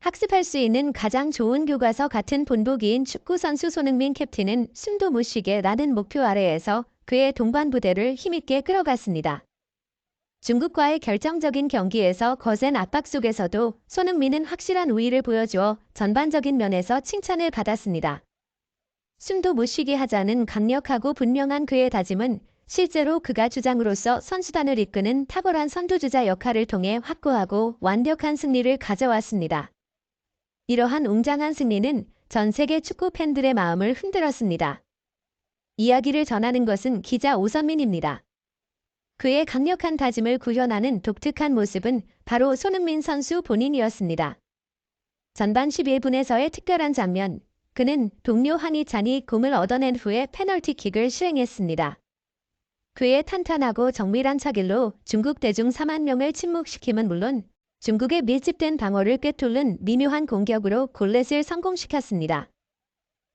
학습할 수 있는 가장 좋은 교과서 같은 본보기인 축구선수 손흥민 캡틴은 숨도 못 쉬게 라는 목표 아래에서 그의 동반부대를 힘있게 끌어갔습니다. 중국과의 결정적인 경기에서 거센 압박 속에서도 손흥민은 확실한 우위를 보여주어 전반적인 면에서 칭찬을 받았습니다. 숨도 못 쉬게 하자는 강력하고 분명한 그의 다짐은 실제로 그가 주장으로서 선수단을 이끄는 탁월한 선두주자 역할을 통해 확고하고 완벽한 승리를 가져왔습니다. 이러한 웅장한 승리는 전 세계 축구 팬들의 마음을 흔들었습니다. 이야기를 전하는 것은 기자 오선민입니다. 그의 강력한 다짐을 구현하는 독특한 모습은 바로 손흥민 선수 본인이었습니다. 전반 11분에서의 특별한 장면, 그는 동료 황희찬이 공을 얻어낸 후에 페널티킥을 시행했습니다. 그의 탄탄하고 정밀한 차길로 중국 대중 4만 명을 침묵시킴은 물론 중국의 밀집된 방어를 꿰뚫는 미묘한 공격으로 골렛을 성공시켰습니다.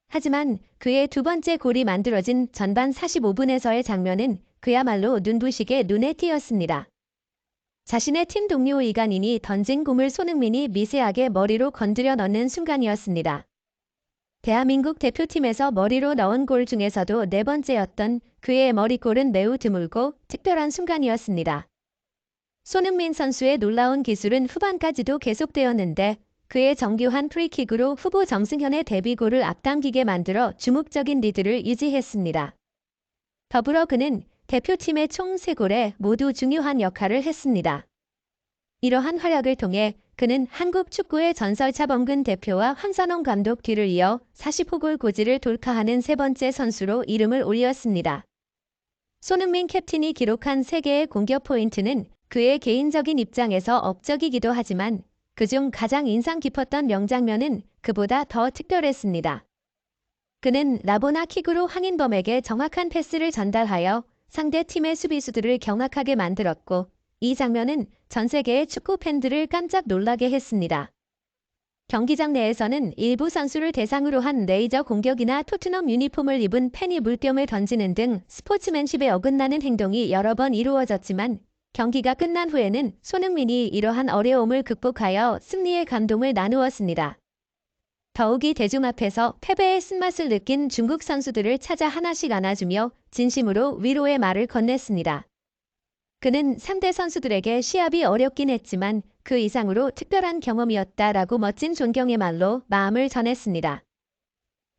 하지만 그의 두 번째 골이 만들어진 전반 45분에서의 장면은 그야말로 눈부시게 눈에 띄었습니다. 자신의 팀 동료 이간인이 던진 공을 손흥민이 미세하게 머리로 건드려 넣는 순간이었습니다. 대한민국 대표팀에서 머리로 넣은 골 중에서도 네 번째였던 그의 머리골은 매우 드물고 특별한 순간이었습니다. 손흥민 선수의 놀라운 기술은 후반까지도 계속되었는데 그의 정교한 프리킥으로 후보 정승현의 데뷔골을 앞당기게 만들어 주목적인 리드를 유지했습니다. 더불어 그는 대표팀의 총 3골에 모두 중요한 역할을 했습니다. 이러한 활약을 통해 그는 한국 축구의 전설 차범근 대표와 황선홍 감독 뒤를 이어 40호 골 고지를 돌파하는 세 번째 선수로 이름을 올렸습니다. 손흥민 캡틴이 기록한 3개의 공격 포인트는 그의 개인적인 입장에서 업적이기도 하지만 그중 가장 인상 깊었던 명장면은 그보다 더 특별했습니다. 그는 라보나 킥으로 황인범에게 정확한 패스를 전달하여 상대 팀의 수비수들을 경악하게 만들었고 이 장면은 전 세계의 축구 팬들을 깜짝 놀라게 했습니다. 경기장 내에서는 일부 선수를 대상으로 한 레이저 공격이나 토트넘 유니폼을 입은 팬이 물병을 던지는 등 스포츠맨십에 어긋나는 행동이 여러 번 이루어졌지만 경기가 끝난 후에는 손흥민이 이러한 어려움을 극복하여 승리의 감동을 나누었습니다. 더욱이 대중 앞에서 패배의 쓴맛을 느낀 중국 선수들을 찾아 하나씩 안아주며 진심으로 위로의 말을 건넸습니다. 그는 상대 선수들에게 시합이 어렵긴 했지만 그 이상으로 특별한 경험이었다라고 멋진 존경의 말로 마음을 전했습니다.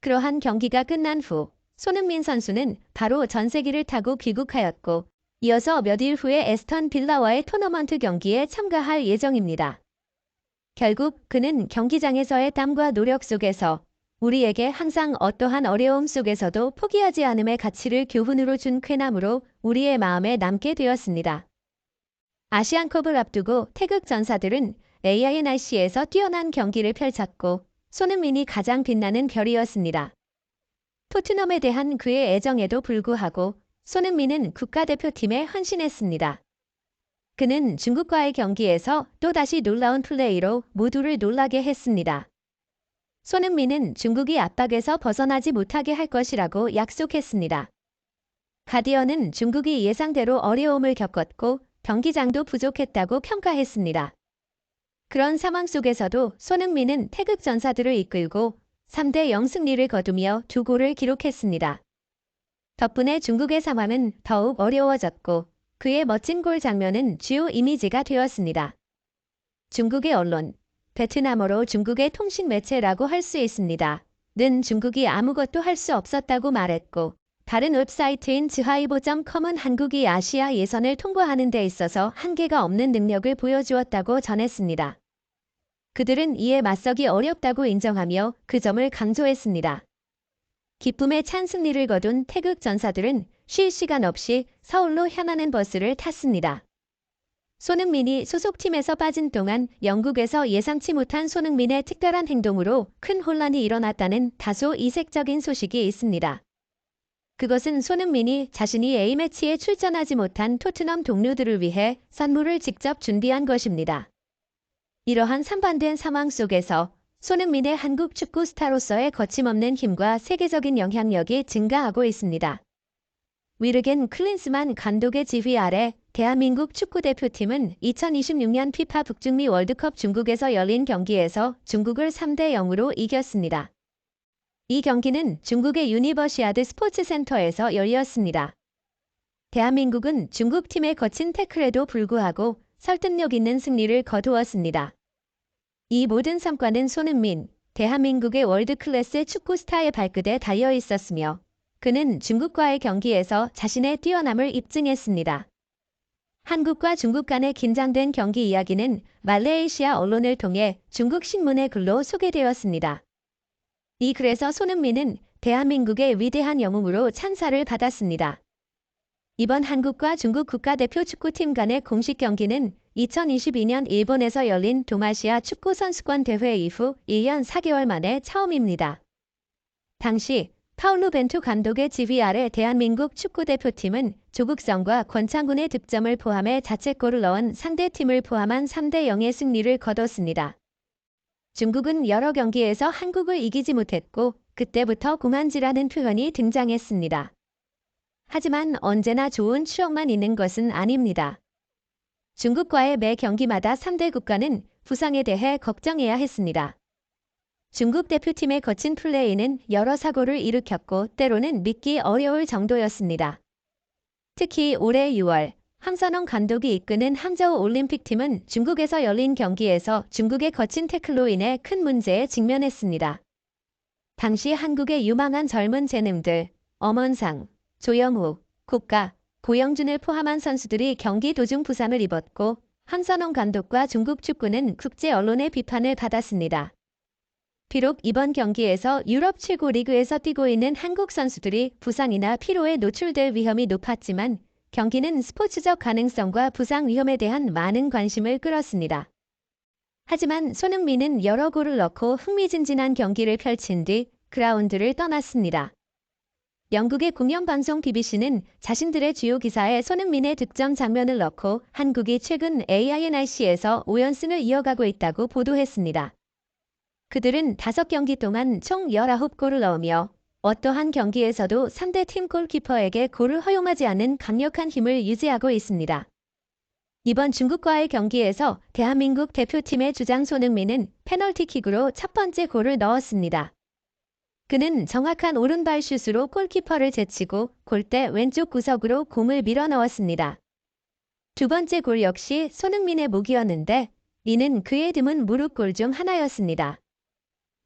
그러한 경기가 끝난 후 손흥민 선수는 바로 전세기를 타고 귀국하였고 이어서 몇 일 후에 에스턴 빌라와의 토너먼트 경기에 참가할 예정입니다. 결국 그는 경기장에서의 땀과 노력 속에서 우리에게 항상 어떠한 어려움 속에서도 포기하지 않음의 가치를 교훈으로 준 쾌남으로 우리의 마음에 남게 되었습니다. 아시안컵을 앞두고 태극 전사들은 AINRC에서 뛰어난 경기를 펼쳤고 손흥민이 가장 빛나는 별이었습니다. 토트넘에 대한 그의 애정에도 불구하고 손흥민은 국가대표팀에 헌신했습니다. 그는 중국과의 경기에서 또다시 놀라운 플레이로 모두를 놀라게 했습니다. 손흥민은 중국이 압박에서 벗어나지 못하게 할 것이라고 약속했습니다. 가디언은 중국이 예상대로 어려움을 겪었고 경기장도 부족했다고 평가했습니다. 그런 상황 속에서도 손흥민은 태극 전사들을 이끌고 3대0 승리를 거두며 2골을 기록했습니다. 덕분에 중국의 상황은 더욱 어려워졌고 그의 멋진 골 장면은 주요 이미지가 되었습니다. 중국의 언론, 베트남어로 중국의 통신 매체라고 할 수 있습니다. 는 중국이 아무것도 할 수 없었다고 말했고 다른 웹사이트인 즈하이보.com은 한국이 아시아 예선을 통과하는 데 있어서 한계가 없는 능력을 보여주었다고 전했습니다. 그들은 이에 맞서기 어렵다고 인정하며 그 점을 강조했습니다. 기쁨의 찬 승리를 거둔 태극 전사들은 쉴 시간 없이 서울로 향하는 버스를 탔습니다. 손흥민이 소속팀에서 빠진 동안 영국에서 예상치 못한 손흥민의 특별한 행동으로 큰 혼란이 일어났다는 다소 이색적인 소식이 있습니다. 그것은 손흥민이 자신이 A매치에 출전하지 못한 토트넘 동료들을 위해 선물을 직접 준비한 것입니다. 이러한 상반된 상황 속에서 손흥민의 한국 축구 스타로서의 거침없는 힘과 세계적인 영향력이 증가하고 있습니다. 위르겐 클린스만 감독의 지휘 아래 대한민국 축구대표팀은 2026년 피파 북중미 월드컵 중국에서 열린 경기에서 중국을 3대 0으로 이겼습니다. 이 경기는 중국의 유니버시아드 스포츠센터에서 열렸습니다. 대한민국은 중국팀의 거친 태클에도 불구하고 설득력 있는 승리를 거두었습니다. 이 모든 성과는 손흥민, 대한민국의 월드클래스 축구 스타의 발끝에 달려 있었으며 그는 중국과의 경기에서 자신의 뛰어남을 입증했습니다. 한국과 중국 간의 긴장된 경기 이야기는 말레이시아 언론을 통해 중국 신문의 글로 소개되었습니다. 이 글에서 손흥민은 대한민국의 위대한 영웅으로 찬사를 받았습니다. 이번 한국과 중국 국가대표 축구팀 간의 공식 경기는 2022년 일본에서 열린 동아시아 축구선수권 대회 이후 1년 4개월 만에 처음입니다. 당시 파울루 벤투 감독의 지휘 아래 대한민국 축구대표팀은 조국성과 권창훈의 득점을 포함해 자책골을 넣은 상대팀을 포함한 3대 0의 승리를 거뒀습니다. 중국은 여러 경기에서 한국을 이기지 못했고 그때부터 고만지라는 표현이 등장했습니다. 하지만 언제나 좋은 추억만 있는 것은 아닙니다. 중국과의 매 경기마다 3대 국가는 부상에 대해 걱정해야 했습니다. 중국 대표팀의 거친 플레이는 여러 사고를 일으켰고 때로는 믿기 어려울 정도였습니다. 특히 올해 6월 황선홍 감독이 이끄는 항저우 올림픽팀은 중국에서 열린 경기에서 중국의 거친 태클로 인해 큰 문제에 직면했습니다. 당시 한국의 유망한 젊은 재능들 엄원상, 조영욱, 국가, 고영준을 포함한 선수들이 경기 도중 부상을 입었고 황선홍 감독과 중국 축구는 국제 언론의 비판을 받았습니다. 비록 이번 경기에서 유럽 최고 리그에서 뛰고 있는 한국 선수들이 부상이나 피로에 노출될 위험이 높았지만 경기는 스포츠적 가능성과 부상 위험에 대한 많은 관심을 끌었습니다. 하지만 손흥민은 여러 골을 넣고 흥미진진한 경기를 펼친 뒤 그라운드를 떠났습니다. 영국의 공영방송 BBC는 자신들의 주요 기사에 손흥민의 득점 장면을 넣고 한국이 최근 AINRC에서 5연승을 이어가고 있다고 보도했습니다. 그들은 5경기 동안 총 19골을 넣으며 어떠한 경기에서도 상대팀 골키퍼에게 골을 허용하지 않는 강력한 힘을 유지하고 있습니다. 이번 중국과의 경기에서 대한민국 대표팀의 주장 손흥민은 페널티킥으로 첫 번째 골을 넣었습니다. 그는 정확한 오른발 슛으로 골키퍼를 제치고 골대 왼쪽 구석으로 공을 밀어 넣었습니다. 두 번째 골 역시 손흥민의 목이었는데 이는 그의 드문 무릎골 중 하나였습니다.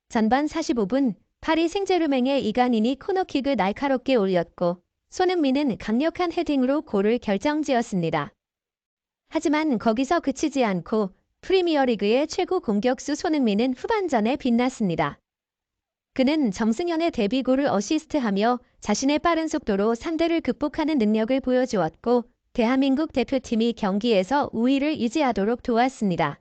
전반 45분 파리 생제르맹의 이강인이 코너킥을 날카롭게 올렸고 손흥민은 강력한 헤딩으로 골을 결정지었습니다. 하지만 거기서 그치지 않고 프리미어리그의 최고 공격수 손흥민은 후반전에 빛났습니다. 그는 정승현의 데뷔골을 어시스트하며 자신의 빠른 속도로 상대를 극복하는 능력을 보여주었고 대한민국 대표팀이 경기에서 우위를 유지하도록 도왔습니다.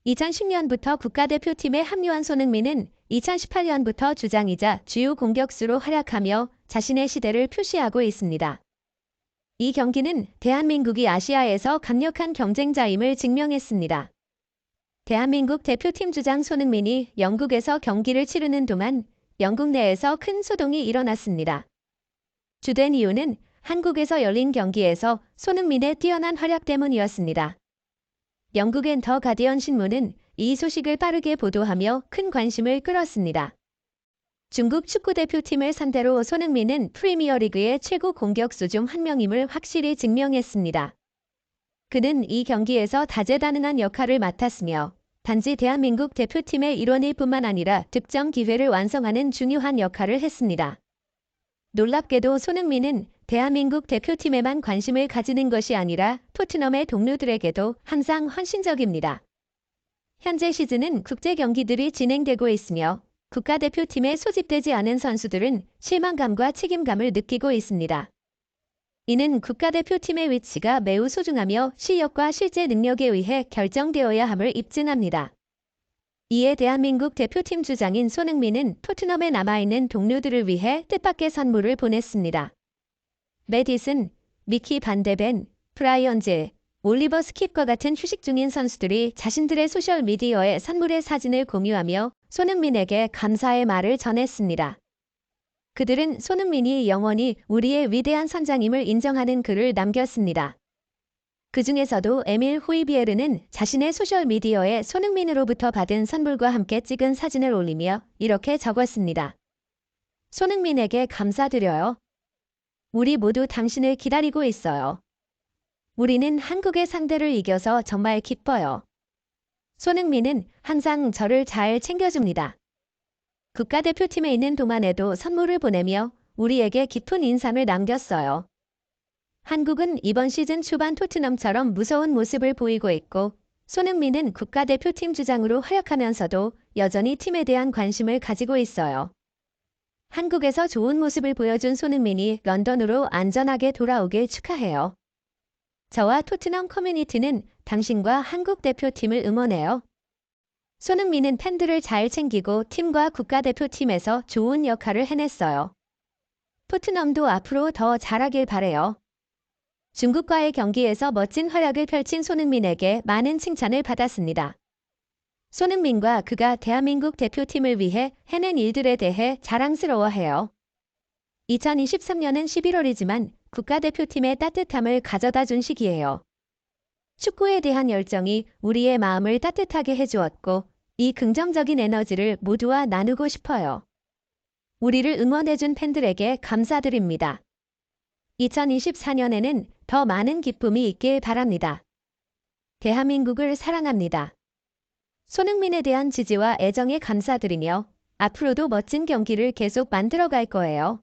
2010년부터 국가대표팀에 합류한 손흥민은 2018년부터 주장이자 주요 공격수로 활약하며 자신의 시대를 표시하고 있습니다. 이 경기는 대한민국이 아시아에서 강력한 경쟁자임을 증명했습니다. 대한민국 대표팀 주장 손흥민이 영국에서 경기를 치르는 동안 영국 내에서 큰 소동이 일어났습니다. 주된 이유는 한국에서 열린 경기에서 손흥민의 뛰어난 활약 때문이었습니다. 영국의 더 가디언 신문은 이 소식을 빠르게 보도하며 큰 관심을 끌었습니다. 중국 축구대표팀을 상대로 손흥민은 프리미어리그의 최고 공격수 중 한 명임을 확실히 증명했습니다. 그는 이 경기에서 다재다능한 역할을 맡았으며 단지 대한민국 대표팀의 일원일 뿐만 아니라 득점 기회를 완성하는 중요한 역할을 했습니다. 놀랍게도 손흥민은 대한민국 대표팀에만 관심을 가지는 것이 아니라 토트넘의 동료들에게도 항상 헌신적입니다. 현재 시즌은 국제 경기들이 진행되고 있으며 국가대표팀에 소집되지 않은 선수들은 실망감과 책임감을 느끼고 있습니다. 이는 국가대표팀의 위치가 매우 소중하며 실력과 실제 능력에 의해 결정되어야 함을 입증합니다. 이에 대한민국 대표팀 주장인 손흥민은 토트넘에 남아있는 동료들을 위해 뜻밖의 선물을 보냈습니다. 매디슨, 미키 반데벤, 브라이언즈, 올리버 스킵과 같은 휴식 중인 선수들이 자신들의 소셜미디어에 선물의 사진을 공유하며 손흥민에게 감사의 말을 전했습니다. 그들은 손흥민이 영원히 우리의 위대한 선장임을 인정하는 글을 남겼습니다. 그 중에서도 에밀 호이비에르는 자신의 소셜미디어에 손흥민으로부터 받은 선물과 함께 찍은 사진을 올리며 이렇게 적었습니다. 손흥민에게 감사드려요. 우리 모두 당신을 기다리고 있어요. 우리는 한국의 상대를 이겨서 정말 기뻐요. 손흥민은 항상 저를 잘 챙겨줍니다. 국가대표팀에 있는 동안에도 선물을 보내며 우리에게 깊은 인상을 남겼어요. 한국은 이번 시즌 초반 토트넘처럼 무서운 모습을 보이고 있고 손흥민은 국가대표팀 주장으로 활약하면서도 여전히 팀에 대한 관심을 가지고 있어요. 한국에서 좋은 모습을 보여준 손흥민이 런던으로 안전하게 돌아오길 축하해요. 저와 토트넘 커뮤니티는 당신과 한국 대표팀을 응원해요. 손흥민은 팬들을 잘 챙기고 팀과 국가대표팀에서 좋은 역할을 해냈어요. 토트넘도 앞으로 더 잘하길 바래요. 중국과의 경기에서 멋진 활약을 펼친 손흥민에게 많은 칭찬을 받았습니다. 손흥민과 그가 대한민국 대표팀을 위해 해낸 일들에 대해 자랑스러워해요. 2023년은 11월이지만 국가대표팀의 따뜻함을 가져다 준 시기예요. 축구에 대한 열정이 우리의 마음을 따뜻하게 해주었고 이 긍정적인 에너지를 모두와 나누고 싶어요. 우리를 응원해준 팬들에게 감사드립니다. 2024년에는 더 많은 기쁨이 있길 바랍니다. 대한민국을 사랑합니다. 손흥민에 대한 지지와 애정에 감사드리며 앞으로도 멋진 경기를 계속 만들어갈 거예요.